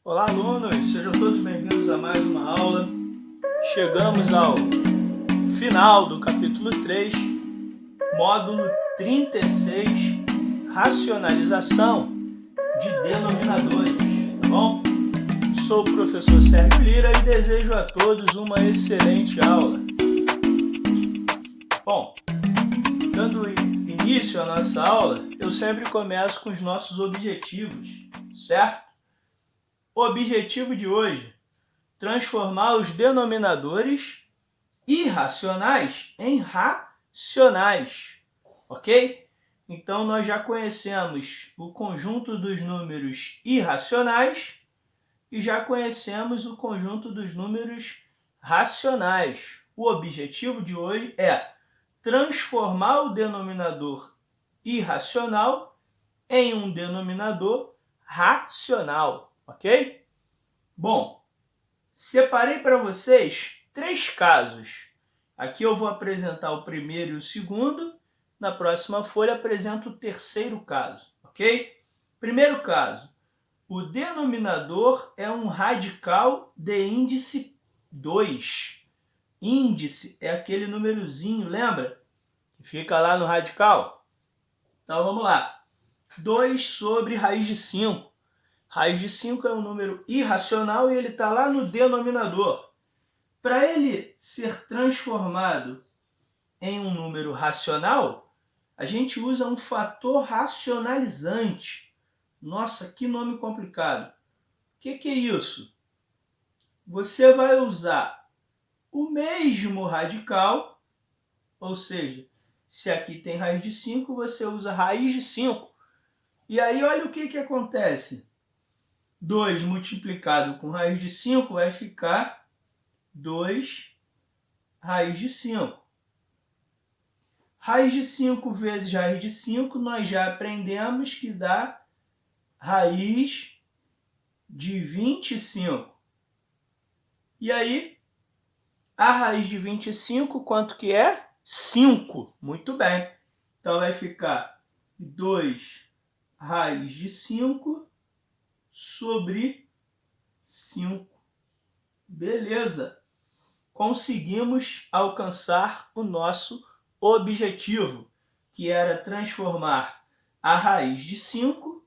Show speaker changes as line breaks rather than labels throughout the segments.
Olá, alunos! Sejam todos bem-vindos a mais uma aula. Chegamos ao final do capítulo 3, módulo 36, racionalização de denominadores, tá bom? Sou o professor Sérgio Lira e desejo a todos uma excelente aula. Bom, dando início à nossa aula, eu sempre começo com os nossos objetivos, certo? O objetivo de hoje, transformar os denominadores irracionais em racionais, ok? Então, nós já conhecemos o conjunto dos números irracionais e já conhecemos o conjunto dos números racionais. O objetivo de hoje é transformar o denominador irracional em um denominador racional. Ok? Bom, separei para vocês 3 casos. Aqui eu vou apresentar o primeiro e o segundo. Na próxima folha apresento o terceiro caso. Ok? Primeiro caso. O denominador é um radical de índice 2. Índice é aquele númerozinho, lembra? Que fica lá no radical. Então vamos lá. 2 sobre raiz de 5. Raiz de 5 é um número irracional e ele está lá no denominador. Para ele ser transformado em um número racional, a gente usa um fator racionalizante. Nossa, que nome complicado. O que é isso? Você vai usar o mesmo radical, ou seja, se aqui tem raiz de 5, você usa raiz de 5. E aí olha o que acontece. 2 multiplicado com raiz de 5 vai ficar 2 raiz de 5. Raiz de 5 vezes raiz de 5, nós já aprendemos que dá raiz de 25. E aí, a raiz de 25, quanto que é? 5. Muito bem. Então, vai ficar 2 raiz de 5 sobre 5. Beleza. Conseguimos alcançar o nosso objetivo, que era transformar a raiz de 5,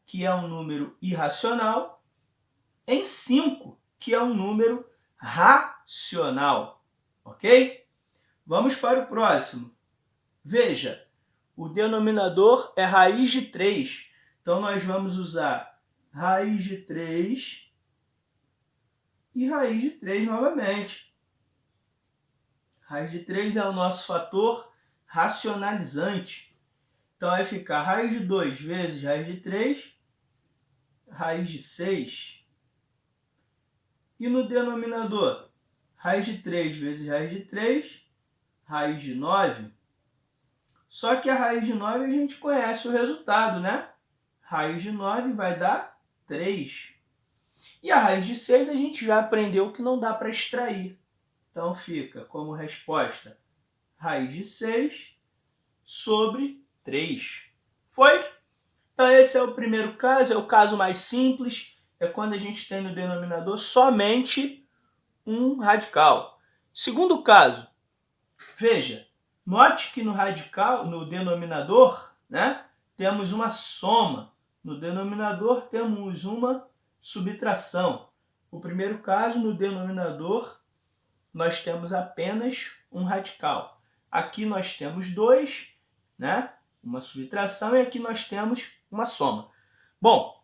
que é um número irracional, em 5, que é um número racional. Ok? Vamos para o próximo. Veja, o denominador é raiz de 3. Então, nós vamos usar raiz de 3 e raiz de 3 novamente. Raiz de 3 é o nosso fator racionalizante. Então, vai ficar raiz de 2 vezes raiz de 3, raiz de 6. E no denominador, raiz de 3 vezes raiz de 3, raiz de 9. Só que a raiz de 9 a gente conhece o resultado, né? Raiz de 9 vai dar 3. E a raiz de 6 a gente já aprendeu que não dá para extrair. Então fica como resposta raiz de 6 sobre 3. Foi? Então esse é o primeiro caso, é o caso mais simples. É quando a gente tem no denominador somente um radical. Segundo caso, veja, note que no radical, no denominador, né, temos uma soma. No denominador temos uma subtração. O primeiro caso, no denominador, nós temos apenas um radical. Aqui nós temos 2, né? Uma subtração, e aqui nós temos uma soma. Bom,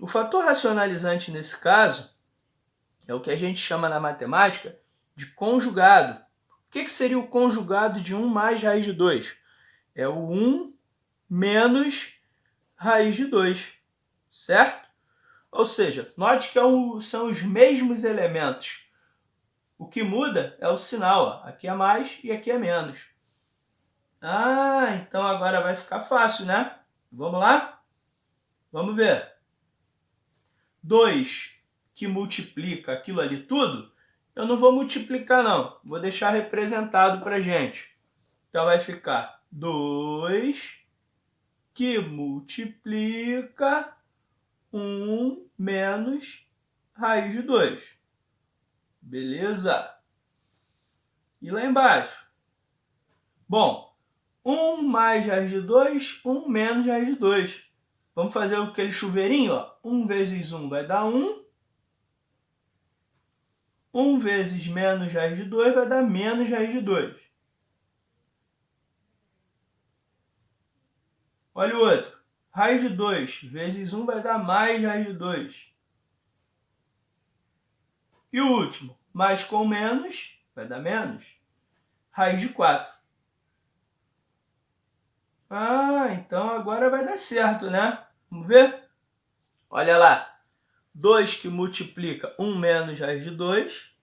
o fator racionalizante nesse caso é o que a gente chama na matemática de conjugado. O que seria o conjugado de 1 mais raiz de 2? É o 1 menos raiz de 2, certo? Ou seja, note que são os mesmos elementos. O que muda é o sinal. Ó. Aqui é mais e aqui é menos. Ah, então agora vai ficar fácil, né? Vamos lá? Vamos ver. 2 que multiplica aquilo ali tudo, eu não vou multiplicar não. Vou deixar representado para a gente. Então vai ficar 2 que multiplica 1 menos raiz de 2. Beleza? E lá embaixo? Bom, 1 mais raiz de 2, 1 menos raiz de 2. Vamos fazer aquele chuveirinho, ó. 1 vezes 1 vai dar 1. 1 vezes menos raiz de 2 vai dar menos raiz de 2. Olha o outro. Raiz de 2 vezes 1 vai dar mais raiz de 2. E o último, mais com menos, vai dar menos. Raiz de 4. Ah, então agora vai dar certo, né? Vamos ver? Olha lá. 2 que multiplica 1 menos raiz de 2.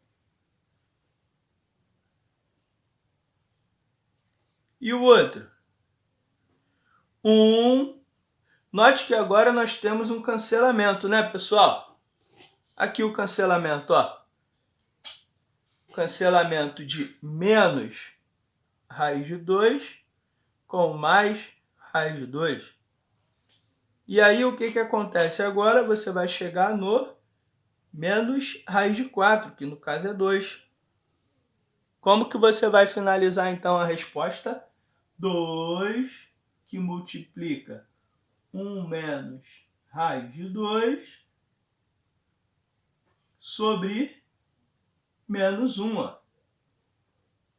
E o outro? 1. Note que agora nós temos um cancelamento, né, pessoal? Aqui o cancelamento, ó. Cancelamento de menos raiz de 2 com mais raiz de 2. E aí o que acontece agora? Você vai chegar no menos raiz de 4, que no caso é 2. Como que você vai finalizar então a resposta? 2 que multiplica 1 menos raiz de 2 sobre menos 1. Ó.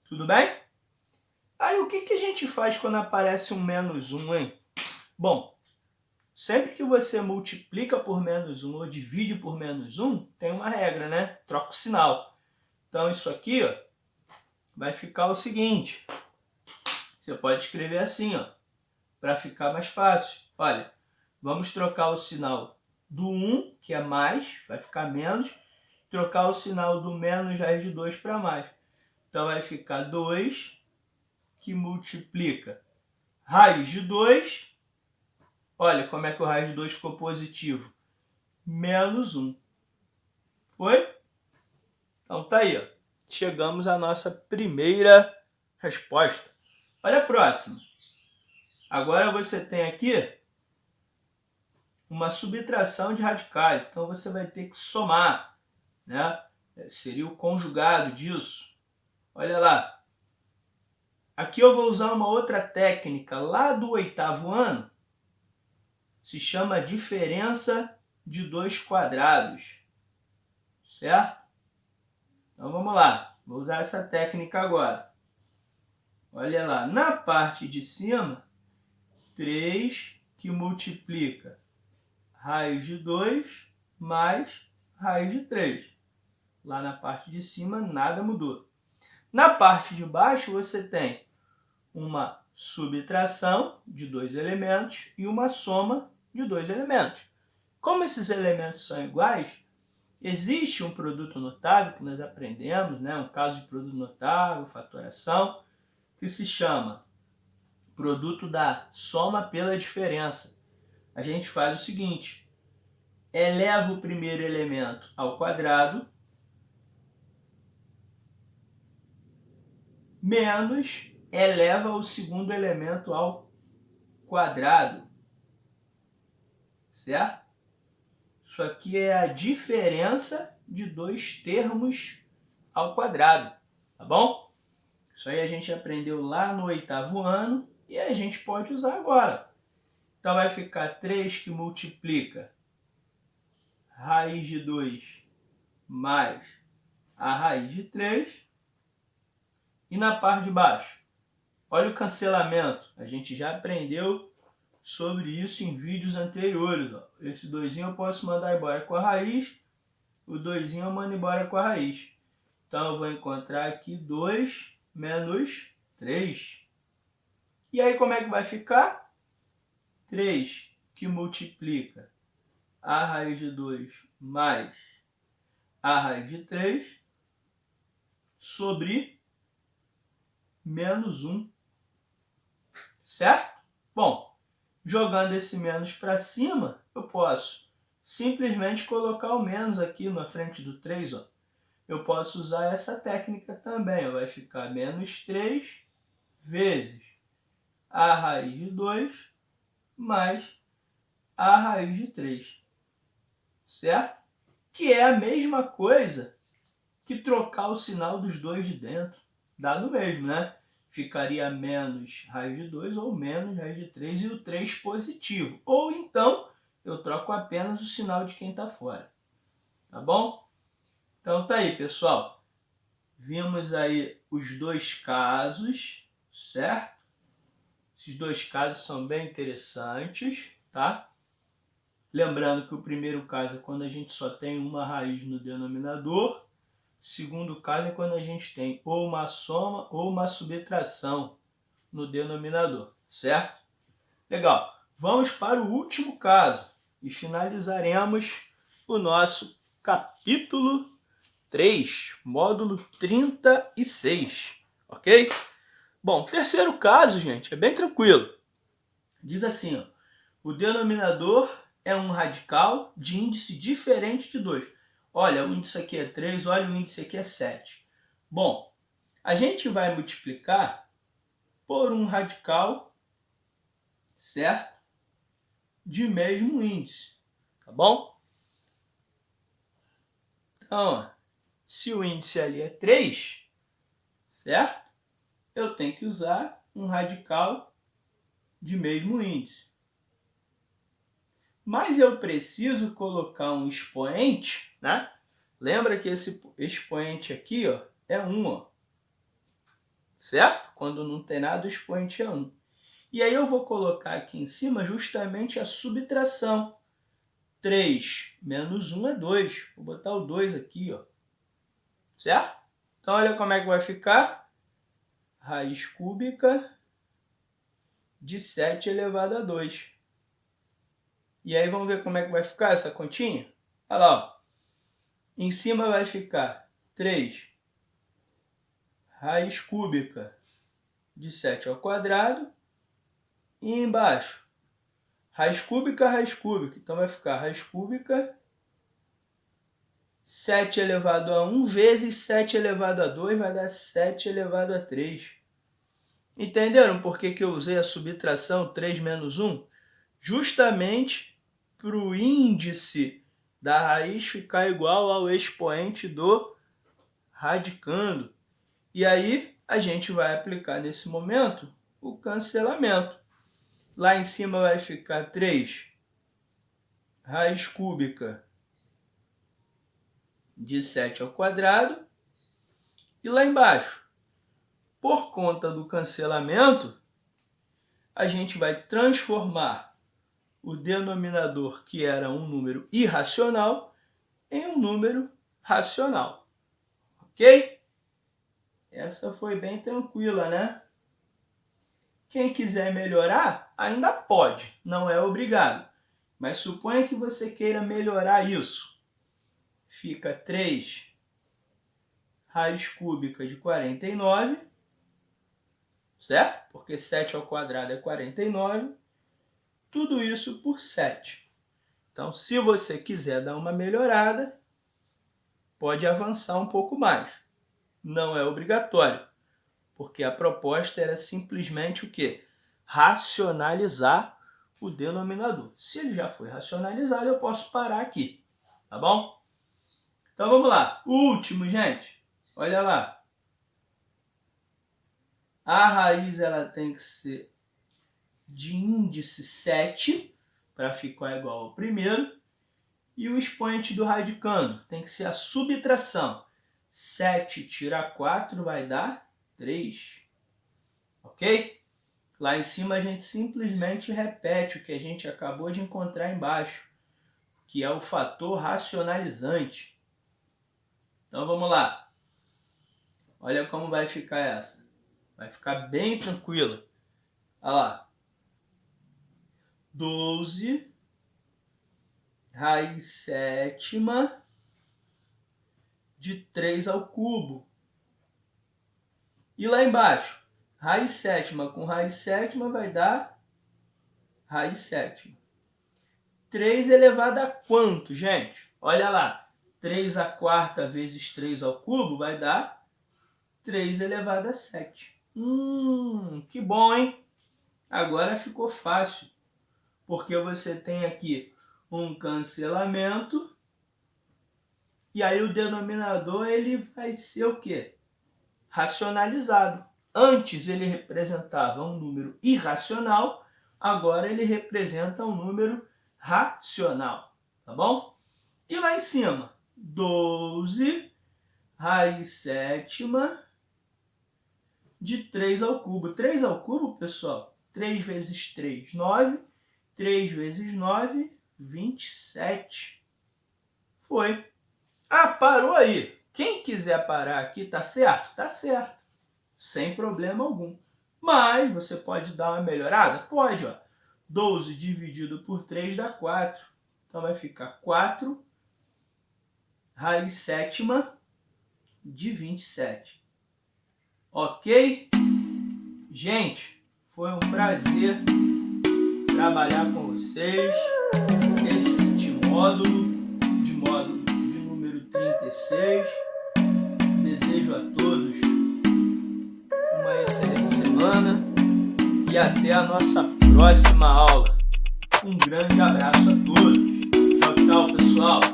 Tudo bem? Aí o que a gente faz quando aparece um menos 1, hein? Bom, sempre que você multiplica por menos 1 ou divide por menos 1, tem uma regra, né? Troca o sinal. Então isso aqui, ó, vai ficar o seguinte. Você pode escrever assim, ó, para ficar mais fácil. Olha, vamos trocar o sinal do 1, que é mais, vai ficar menos, trocar o sinal do menos raiz de 2 para mais. Então vai ficar 2 que multiplica raiz de 2. Olha como é que o raiz de 2 ficou positivo. Menos 1. Foi? Então tá aí, ó. Chegamos à nossa primeira resposta. Olha a próxima. Agora você tem aqui uma subtração de radicais. Então você vai ter que somar, né? Seria o conjugado disso. Olha lá. Aqui eu vou usar uma outra técnica lá do 8º ano. Se chama diferença de 2 quadrados. Certo? Então vamos lá. Vou usar essa técnica agora. Olha lá. Na parte de cima, 3 que multiplica raiz de 2 mais raiz de 3. Lá na parte de cima, nada mudou. Na parte de baixo, você tem uma subtração de 2 elementos e uma soma de 2 elementos. Como esses elementos são iguais, existe um produto notável que nós aprendemos, né? Um caso de produto notável, fatoração, que se chama produto da soma pela diferença. A gente faz o seguinte, eleva o primeiro elemento ao quadrado, menos eleva o segundo elemento ao quadrado. Certo? Isso aqui é a diferença de 2 termos ao quadrado. Tá bom? Isso aí a gente aprendeu lá no 8º ano e a gente pode usar agora. Então vai ficar 3 que multiplica raiz de 2 mais a raiz de 3. E na parte de baixo, olha o cancelamento. A gente já aprendeu sobre isso em vídeos anteriores. Ó. Esse 2 eu posso mandar embora com a raiz. O 2 eu mando embora com a raiz. Então eu vou encontrar aqui 2 menos 3. E aí como é que vai ficar? 3 que multiplica a raiz de 2 mais a raiz de 3 sobre menos 1. Certo? Bom, jogando esse menos para cima, eu posso simplesmente colocar o menos aqui na frente do 3. Ó. Eu posso usar essa técnica também. Vai ficar menos 3 vezes a raiz de 2 mais a raiz de 3. Certo? que é a mesma coisa que trocar o sinal dos dois de dentro. Dá no mesmo, né? Ficaria menos raiz de 2 ou menos raiz de 3 e o 3 positivo. Ou então, eu troco apenas o sinal de quem está fora. Tá bom? Então tá aí, pessoal. Vimos aí os dois casos, certo? Esses dois casos são bem interessantes, tá? Lembrando que o primeiro caso é quando a gente só tem uma raiz no denominador. Segundo caso é quando a gente tem ou uma soma ou uma subtração no denominador, certo? Legal. Vamos para o último caso e finalizaremos o nosso capítulo 3, módulo 36, ok? Bom, terceiro caso, gente, é bem tranquilo. Diz assim, ó, o denominador é um radical de índice diferente de 2. Olha, o índice aqui é 3, olha, o índice aqui é 7. Bom, a gente vai multiplicar por um radical, certo? De mesmo índice, tá bom? Então, ó, se o índice ali é 3, certo? Eu tenho que usar um radical de mesmo índice. Mas eu preciso colocar um expoente, né? Lembra que esse expoente aqui, ó, é 1, ó. Certo? Quando não tem nada, o expoente é 1. E aí eu vou colocar aqui em cima justamente a subtração. 3 menos 1 é 2. Vou botar o 2 aqui, ó. Certo? Então, olha como é que vai ficar. Raiz cúbica de 7 elevado a 2. E aí vamos ver como é que vai ficar essa continha? Olha lá, ó. Em cima vai ficar 3 raiz cúbica de 7 ao quadrado. E embaixo, raiz cúbica. Então vai ficar raiz cúbica 7 elevado a 1 vezes 7 elevado a 2 vai dar 7 elevado a 3. Entenderam por que eu usei a subtração 3 menos 1? Justamente para o índice da raiz ficar igual ao expoente do radicando. E aí a gente vai aplicar nesse momento o cancelamento. Lá em cima vai ficar 3 raiz cúbica de 7 ao quadrado. E lá embaixo, por conta do cancelamento, a gente vai transformar o denominador, que era um número irracional, em um número racional. Ok? Essa foi bem tranquila, né? Quem quiser melhorar, ainda pode, não é obrigado. Mas suponha que você queira melhorar isso. Fica 3 raiz cúbica de 49, certo? Porque 7 ao quadrado é 49. Tudo isso por 7. Então, se você quiser dar uma melhorada, pode avançar um pouco mais. Não é obrigatório, porque a proposta era simplesmente o quê? Racionalizar o denominador. Se ele já foi racionalizado, eu posso parar aqui, tá bom? Então vamos lá. O último, gente. Olha lá. A raiz ela tem que ser de índice 7 para ficar igual ao primeiro. E o expoente do radicando tem que ser a subtração. 7 tirar 4 vai dar 3. Ok? Lá em cima a gente simplesmente repete o que a gente acabou de encontrar embaixo, que é o fator racionalizante. Então vamos lá. Olha como vai ficar essa. Vai ficar bem tranquila. Olha lá. 12 raiz sétima de 3 ao cubo. E lá embaixo, raiz sétima com raiz sétima vai dar raiz sétima. 3 elevado a quanto, gente? Olha lá. 3 a quarta vezes 3 ao cubo vai dar 3 elevado a 7. Que bom, hein? Agora ficou fácil. Porque você tem aqui um cancelamento E aí o denominador ele vai ser o quê? Racionalizado. Antes ele representava um número irracional, agora ele representa um número racional, tá bom? E lá em cima, 12 raiz sétima de 3 ao cubo. 3 ao cubo, pessoal, 3 vezes 3, 9. 3 vezes 9, 27. Foi. Ah, parou aí. Quem quiser parar aqui, tá certo? Tá certo. Sem problema algum. Mas você pode dar uma melhorada? Pode, ó. 12 dividido por 3 dá 4. Então vai ficar 4 raiz sétima de 27. Ok? Gente, foi um prazer trabalhar com vocês este módulo de número 36. Desejo a todos uma excelente semana e até a nossa próxima aula. Um grande abraço a todos. Tchau, tchau, pessoal.